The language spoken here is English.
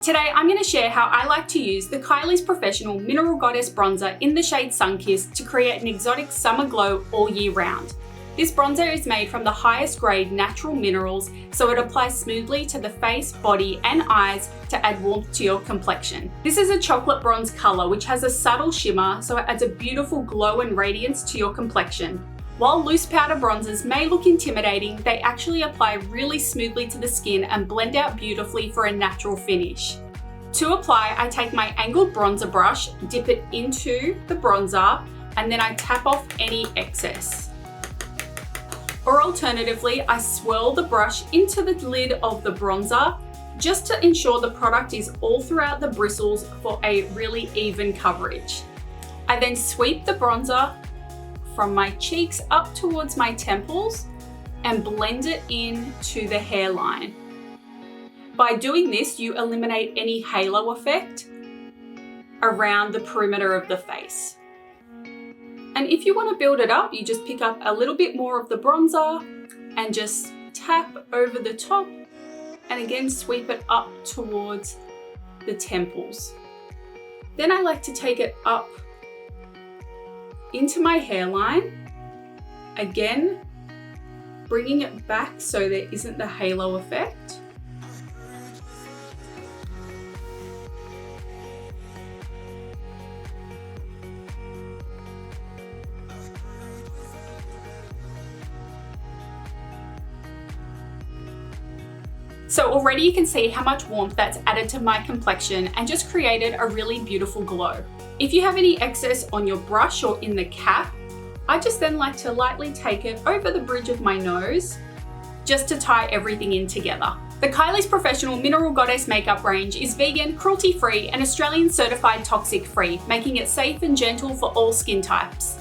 Today, I'm going to share how I like to use the Kylie's Professional Mineral Goddess Bronzer in the shade Sunkissed to create an exotic summer glow all year round. This bronzer is made from the highest grade natural minerals, so it applies smoothly to the face, body, and eyes to add warmth to your complexion. This is a chocolate bronze color which has a subtle shimmer, so it adds a beautiful glow and radiance to your complexion. While loose powder bronzers may look intimidating, they actually apply really smoothly to the skin and blend out beautifully for a natural finish. To apply, I take my angled bronzer brush, dip it into the bronzer, and then I tap off any excess. Or alternatively, I swirl the brush into the lid of the bronzer just to ensure the product is all throughout the bristles for a really even coverage. I then sweep the bronzer from my cheeks up towards my temples and blend it into the hairline. By doing this, you eliminate any halo effect around the perimeter of the face. And if you want to build it up, you just pick up a little bit more of the bronzer and just tap over the top and again sweep it up towards the temples. Then I like to take it up into my hairline, again bringing it back so there isn't the halo effect. So already you can see how much warmth that's added to my complexion and just created a really beautiful glow. If you have any excess on your brush or in the cap, I just then like to lightly take it over the bridge of my nose just to tie everything in together. The Kylie's Professional Mineral Goddess makeup range is vegan, cruelty-free and Australian certified toxic-free, making it safe and gentle for all skin types.